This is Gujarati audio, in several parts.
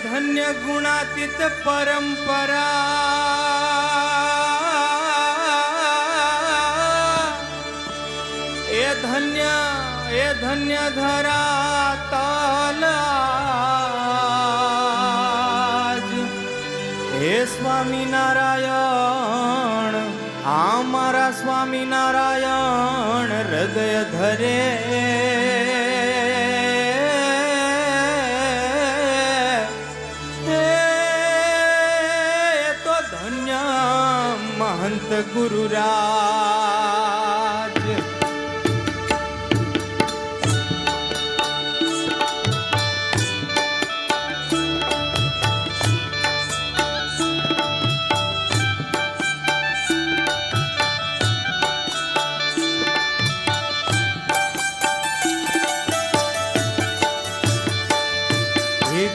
ધન્ય ગુણાતીત પરંપરા એ ધન્ય ધરાતલ હે સ્વામિનારાયણ આ મારા સ્વામિનારાયણ હૃદય ધરે महंत गुरुराज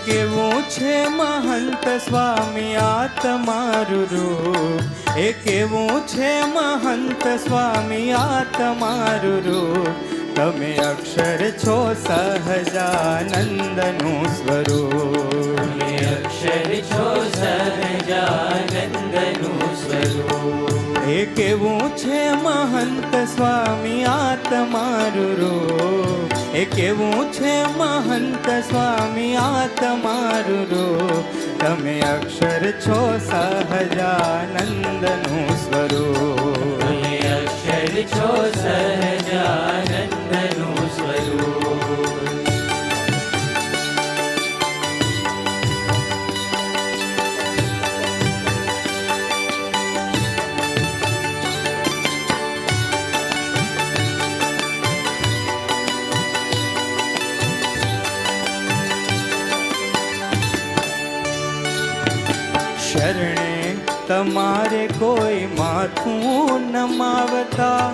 કેવું છે મહંત સ્વામી આ તમારું રૂપ એ કેવું છે મહંત સ્વામી આ તમારું રૂપ તમે અક્ષર છો સહજાનંદનું સ્વરૂપ તમે અક્ષર છો સહજાનંદનું સ્વરૂપ એ કેવું છે મહંત સ્વામી આ તમારું રૂપ એ કેવું છે મહંત સ્વામી આ તમારું રૂપ તમે અક્ષર છો સહજાનંદનું સ્વરૂપ તમે અક્ષર છો સહજાનંદનું સ્વરૂપ શરણે તમારે કોઈ માથું નમાવતા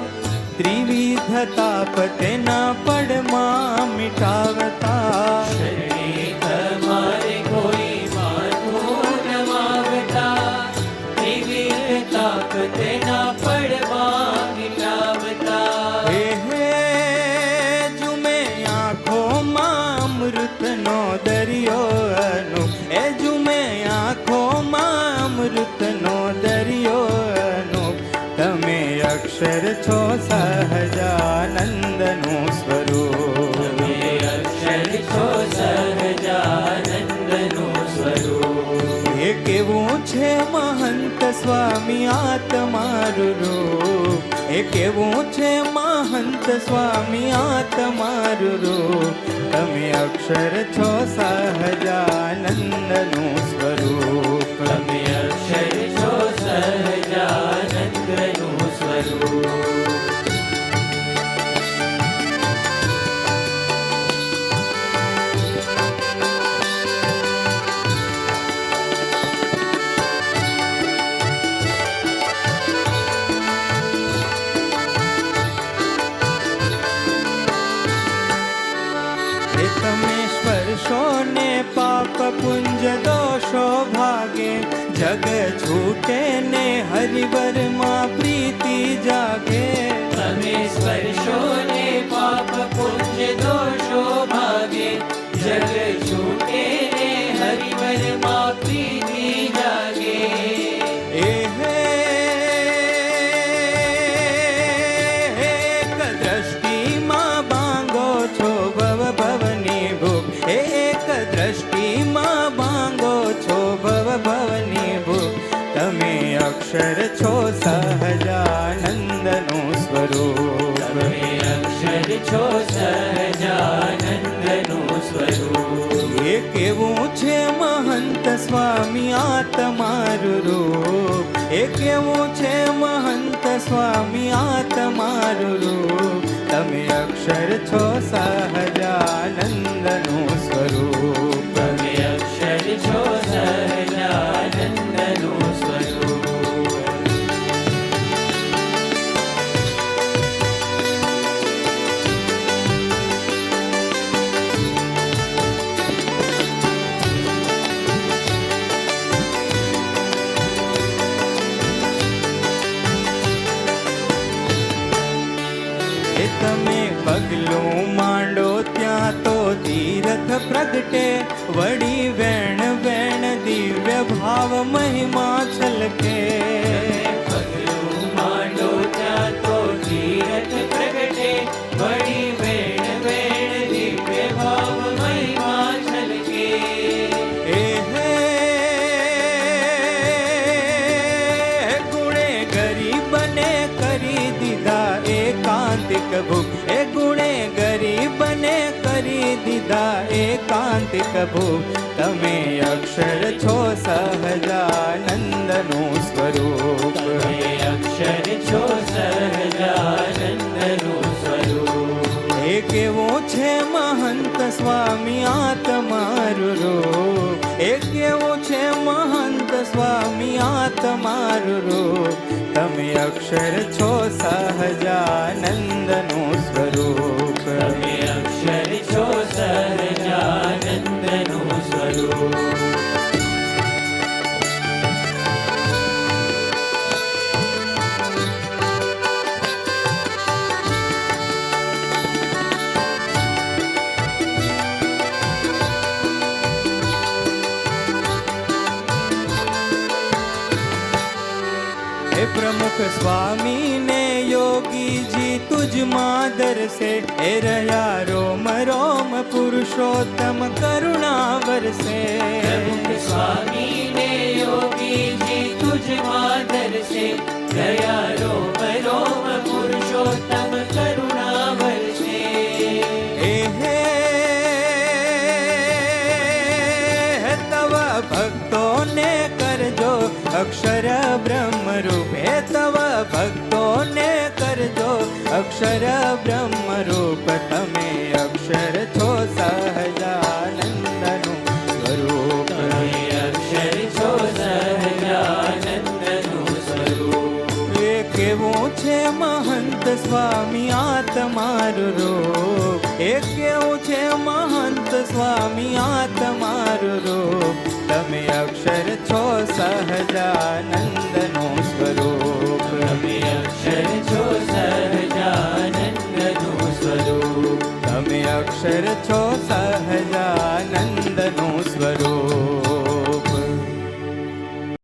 ત્રિવિધ તાપ તેના પડમાં મિટાવતા શરણે તમારે કોઈ માથું નમાવતા ત્રિવિધ તાપ તેના પડમાં મિટાવતા હે જુમે આંખોમાં અમૃતનો દરિયો અનુ એ જુમે આંખોમાં અમૃતનો દરિયો અનુપ તમે અક્ષર છો સહજાનંદનું સ્વરૂપ તમે અક્ષર છો સહજાનંદનું સ્વરૂપ એ કેવું છે મહંત સ્વામી આ તમારું રૂપ એ કેવું છે મહંત સ્વામી આ તમારું રૂપ તમે અક્ષર છો સહજાનંદનું સ્વરૂપ તમે અક્ષર છો સહજાનંદનું સ્વરૂપ તમે સ્પર્શો ને પાપ પુંજ દોષો ભાગે જગ છૂટે ને હરિવરમાં પ્રીતિ જાગે તમે સ્પર્શો ને પાપ પુંજ દોષો ભાગે જગ છૂટે ને હરિવરમાં પ્રીતિ જાગે એ હે એક દ્રષ્ટિમાં બાંગો છો ભવ ભવની ભૂખ એક દ્રષ્ટિમાં બાંગો છો ભવ ભવની ભૂખ તમે અક્ષર છો સહજાનંદનું સ્વરૂપ તમે અક્ષર છો સહજાનંદનું સ્વરૂપ એ કેવું છે મહંત સ્વામી આ તમારું રૂપ એ કેવું છે મહંત સ્વામી આ તમારું રૂપ તમે અક્ષર છો સહજાનંદનું સ્વરૂપ તમે અક્ષર છો સહજાનંદનું સ્વરૂપ તમે પગલું માંડો ત્યાં તો તીરથ પ્રગટે, વળી વેણ વેણ દિવ્ય ભાવ મહિમા છલકે. પગલું માંડો ત્યાં તો તીરથ પ્રગટે, વળી વેણ વેણ દિવ્ય ભાવ મહિમા છલકે. એ હે ગુણે ગરીબને કરી દીધા એકાંતિક ભૂખ, એ ગુણે ગરીબને કરી દીધા એકાંતિક ભૂખ. તમે અક્ષર છો સહજાનંદનું સ્વરૂપ. તમે અક્ષર છો સહજાનંદનું સ્વરૂપ. એ કેવું છે મહંત સ્વામી આ તમારું રૂપ, એ કેવું છે મહંત સ્વામી આ તમારું રૂપ. તમે અક્ષર છો સહજાનંદનું સ્વરૂપ. તમે અક્ષર છો સહજાનંદનું સ્વરૂપ. હે પ્રમુખ સ્વામી ને યોગી જી તુજમાં દરસે, એ રહ્યા રોમ રોમ પુરુષોત્તમ કરુણા વરસે. પ્રમુખ સ્વામી ને યોગીજી તુજમાં દર્શે, દયા રોમ રોમ પુરુષોત્તમ કરુણા વર્ષે. હે હે તવ ભક્તોને કરજો અક્ષર બ્રહ્મ રૂપ, હે તવ ભક્તોને કરજો અક્ષર બ્રહ્મ રૂપ. તમે અક્ષર છો સહજાનંદનું સ્વરૂપ. તમે અક્ષર છો સહજાનંદનું સ્વરૂપ. એ કેવું છે મહંત સ્વામી આ તમારું રૂપ, એ કેવું છે મહંત સ્વામી આ તમારું રૂપ. તમે અક્ષર છો સહજાનંદનું